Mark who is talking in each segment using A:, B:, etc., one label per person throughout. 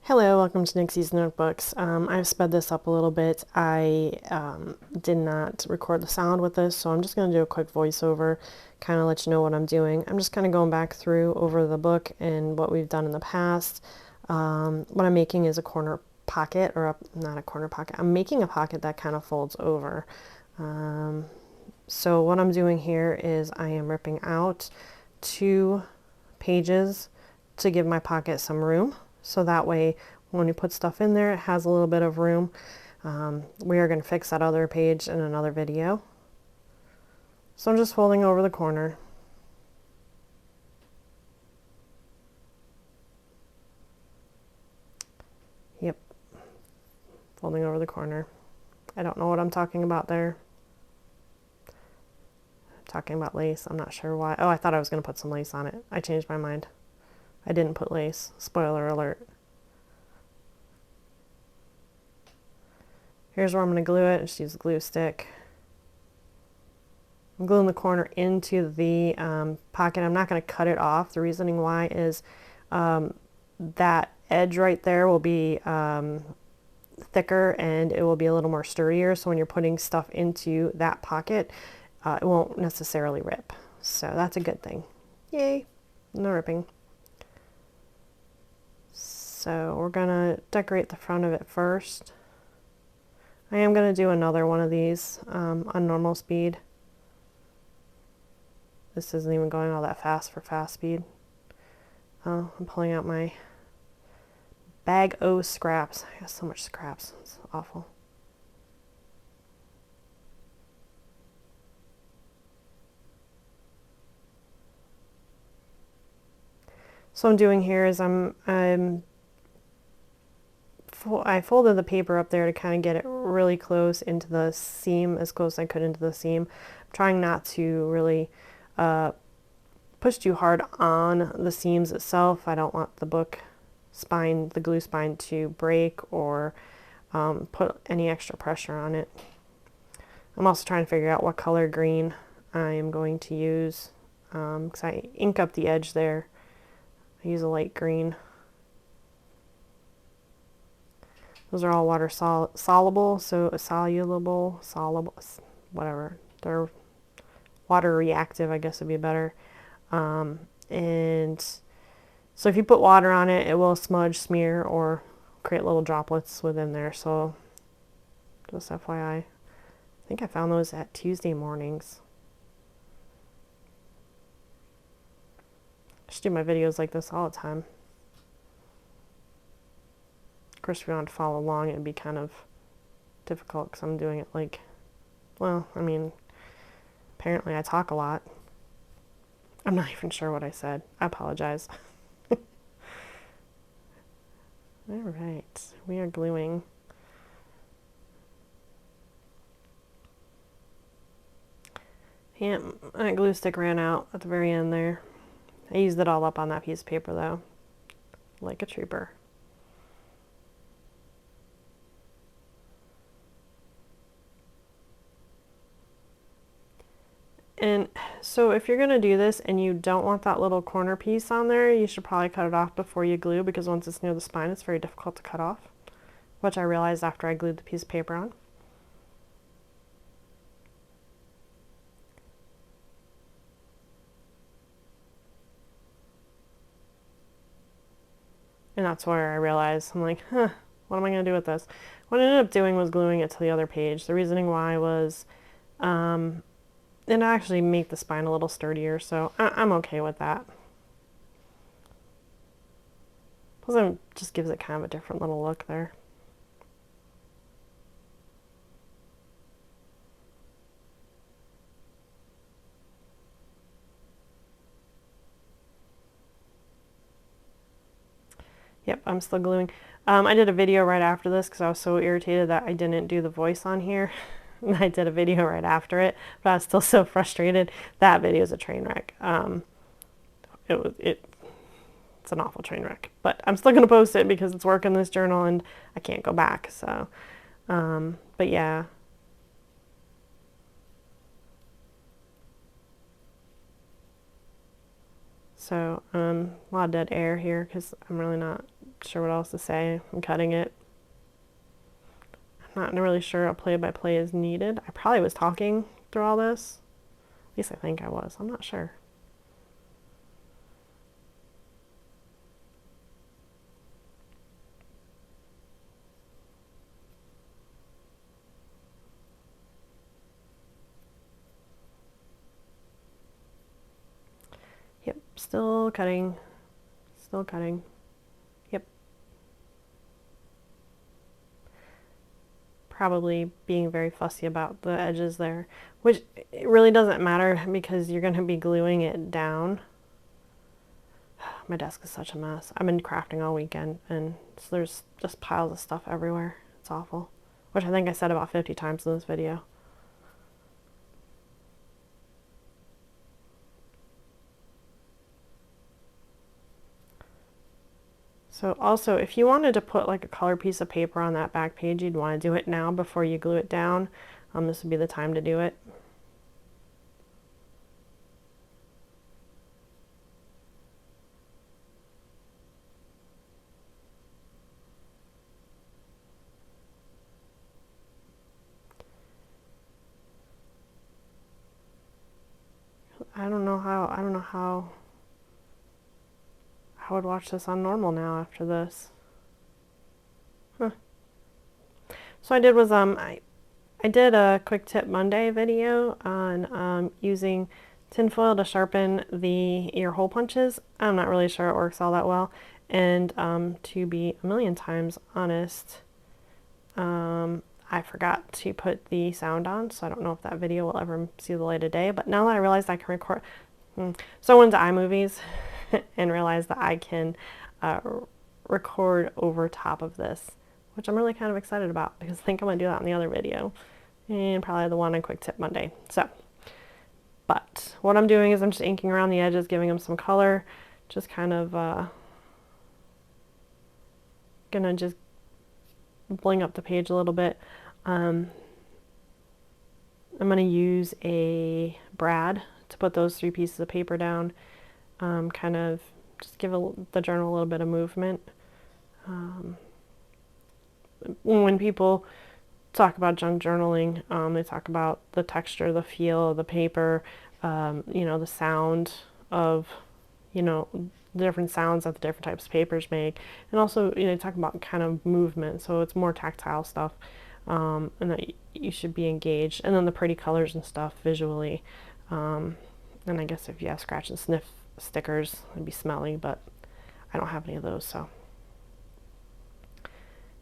A: Hello, welcome to Nixies Notebooks. I've sped this up a little bit. I did not record the sound with this, so I'm just going to do a quick voiceover, kind of let you know what I'm doing. I'm just kind of going back through over the book and what we've done in the past. What I'm making is a corner pocket, or not a corner pocket. I'm making a pocket that kind of folds over. So what I'm doing here is I am ripping out 2 pages to give my pocket some room. So that way, when you put stuff in there, it has a little bit of room. We are going to fix that other page in another video. So I'm just folding over the corner. Yep, folding over the corner. I don't know what I'm talking about there. I'm talking about lace. I'm not sure why. Oh, I thought I was going to put some lace on it. I changed my mind. I didn't put lace. Spoiler alert. Here's where I'm going to glue it. Just use a glue stick. I'm gluing the corner into the pocket. I'm not going to cut it off. The reasoning why is that edge right there will be thicker and it will be a little more sturdier. So when you're putting stuff into that pocket, it won't necessarily rip. So that's a good thing. Yay! No ripping. So we're going to decorate the front of it first. I am going to do another one of these on normal speed. This isn't even going all that fast for fast speed. Oh, I'm pulling out my bag o' scraps. I got so much scraps. It's awful. So what I'm doing here is I folded the paper up there to kind of get it really close into the seam, as close as I could into the seam. I'm trying not to really push too hard on the seams itself. I don't want the book spine, the glue spine, to break or put any extra pressure on it. I'm also trying to figure out what color green I am going to use because I ink up the edge there. I use a light green. Those are all water soluble, so soluble, whatever. They're water reactive, I guess would be better. And so if you put water on it, it will smudge, smear, or create little droplets within there. So just FYI. I think I found those at Tuesday mornings. I should do my videos like this all the time. Of course, if you want to follow along, it'd be kind of difficult because I'm doing it like, well, I mean, apparently I talk a lot. I'm not even sure what I said. I apologize. All right, we are gluing. Yeah, that glue stick ran out at the very end there. I used it all up on that piece of paper though, like a trooper. And so if you're going to do this and you don't want that little corner piece on there, you should probably cut it off before you glue, because once it's near the spine, it's very difficult to cut off, which I realized after I glued the piece of paper on. And that's where I realized, I'm like, what am I going to do with this? What I ended up doing was gluing it to the other page. The reasoning why was it actually make the spine a little sturdier, so I'm okay with that. Plus it just gives it kind of a different little look there. Yep, I'm still gluing. I did a video right after this because I was so irritated that I didn't do the voice on here. I did a video right after it, but I was still so frustrated. That video is a train wreck. It's an awful train wreck, but I'm still gonna post it because it's work in this journal and I can't go back. So, but yeah. So a lot of dead air here because I'm really not sure what else to say. I'm cutting it. I'm not really sure a play-by-play is needed. I probably was talking through all this. At least I think I was. I'm not sure. Yep, still cutting. Still cutting. Yep. Probably being very fussy about the edges there, which it really doesn't matter because you're going to be gluing it down. My desk is such a mess. I've been crafting all weekend and so there's just piles of stuff everywhere. It's awful, which I think I said about 50 times in this video. So also, if you wanted to put like a colored piece of paper on that back page, you'd want to do it now before you glue it down. This would be the time to do it. I don't know how I would watch this on normal now after this. Huh. So I did was I did a quick tip Monday video on using tinfoil to sharpen the ear hole punches. I'm not really sure it works all that well, and to be a million times honest, I forgot to put the sound on, so I don't know if that video will ever see the light of day. But now that I realized I can record, so I went to iMovies and realized that I can record over top of this, which I'm really kind of excited about because I think I'm going to do that in the other video and probably the one on Quick Tip Monday. So, but what I'm doing is I'm just inking around the edges, giving them some color, just kind of gonna just bling up the page a little bit. I'm going to use a brad to put those 3 pieces of paper down, kind of just give the journal a little bit of movement. When people talk about junk journaling, they talk about the texture, the feel of the paper, you know, the sound of, you know, the different sounds that the different types of papers make, and also, you know, they talk about kind of movement, so it's more tactile stuff, and that you should be engaged, and then the pretty colors and stuff visually, and I guess if you have scratch and sniff stickers, it'd be smelly, but I don't have any of those. So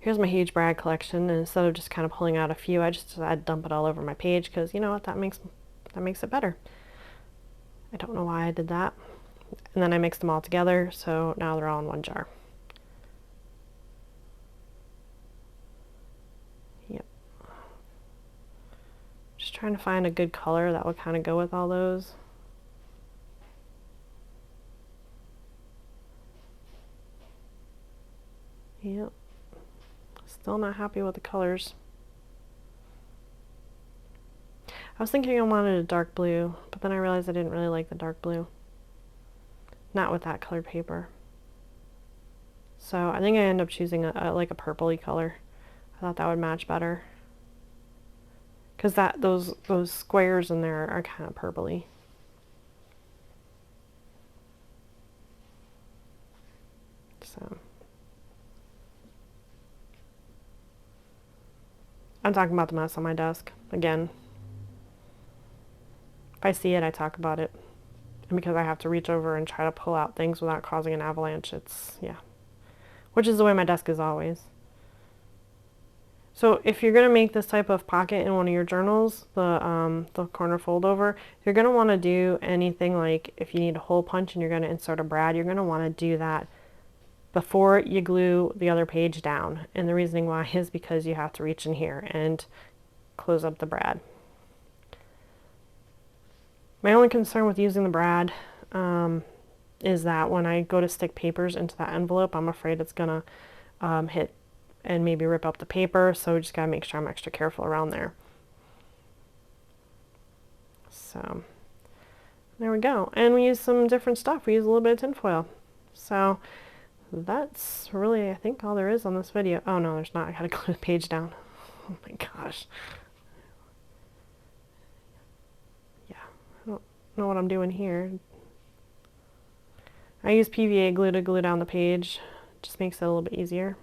A: here's my huge brad collection, and instead of just kind of pulling out a few, I just decided to dump it all over my page because, you know what, that makes it better. I don't know why I did that. And then I mixed them all together, so now they're all in one jar. Yep. Just trying to find a good color that would kind of go with all those. Yep. Still not happy with the colors. I was thinking I wanted a dark blue, but then I realized I didn't really like the dark blue. Not with that colored paper. So I think I end up choosing like a purpley color. I thought that would match better. Because those squares in there are kind of purpley. So I'm talking about the mess on my desk again. If I see it, I talk about it. And because I have to reach over and try to pull out things without causing an avalanche, it's, yeah. Which is the way my desk is always. So if you're going to make this type of pocket in one of your journals, the corner fold over, you're going to want to do anything like if you need a hole punch and you're going to insert a brad, you're going to want to do that before you glue the other page down. And the reasoning why is because you have to reach in here and close up the brad. My only concern with using the brad is that when I go to stick papers into that envelope, I'm afraid it's gonna hit and maybe rip up the paper, so just gotta make sure I'm extra careful around there. So there we go. And we use some different stuff. We use a little bit of tinfoil. So that's really, I think, all there is on this video. Oh no, there's not. I gotta glue the page down. Oh my gosh. Yeah, I don't know what I'm doing here. I use PVA glue to glue down the page. Just makes it a little bit easier.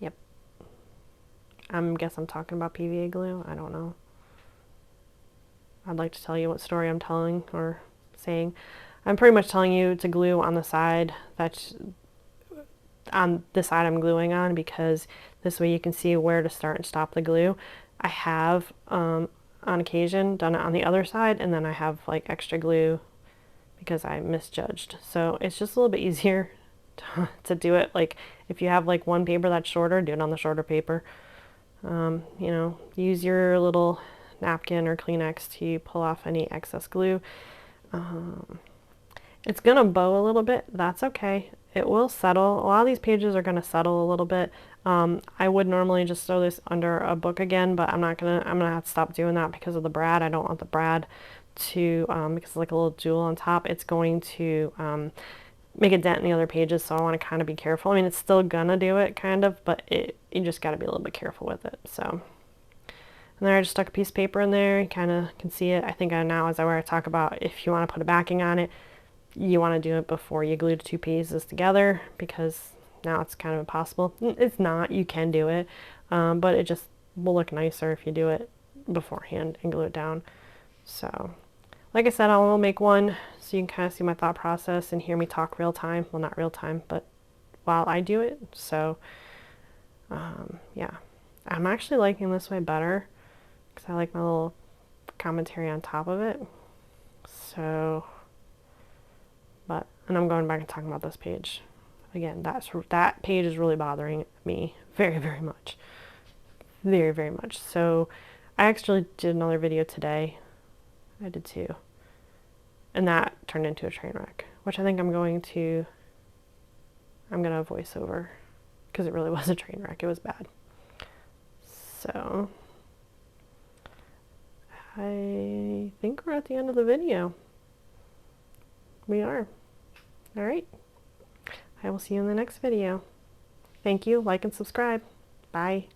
A: Yep. I guess I'm talking about PVA glue. I don't know. I'd like to tell you what story I'm telling or saying. I'm pretty much telling you to glue on the side that's on the side I'm gluing on, because this way you can see where to start and stop the glue. I have on occasion done it on the other side, and then I have like extra glue because I misjudged. So it's just a little bit easier to do it. Like if you have like one paper that's shorter, do it on the shorter paper. You know, use your little napkin or Kleenex to pull off any excess glue. It's gonna bow a little bit. That's okay. It will settle. A lot of these pages are gonna settle a little bit. I would normally just throw this under a book again, but I'm gonna have to stop doing that because of the brad. I don't want the brad to, because it's like a little jewel on top, it's going to make a dent in the other pages, so I want to kind of be careful. I mean, it's still gonna do it, kind of, but you just got to be a little bit careful with it. So, and there I just stuck a piece of paper in there. You kind of can see it. I think now is where I talk about if you want to put a backing on it, you want to do it before you glue the two pieces together, because now it's kind of impossible. It's not. You can do it, but it just will look nicer if you do it beforehand and glue it down. So, like I said, I will make one so you can kind of see my thought process and hear me talk real time. Well, not real time, but while I do it. So, yeah. I'm actually liking this way better because I like my little commentary on top of it. So, and I'm going back and talking about this page. Again, that page is really bothering me very, very much. Very, very much. So, I actually did another video today. I did too. And that turned into a train wreck, which I think I'm gonna voice over because it really was a train wreck. It was bad. So I think we're at the end of the video. We are. All right. I will see you in the next video. Thank you. Like and subscribe. Bye.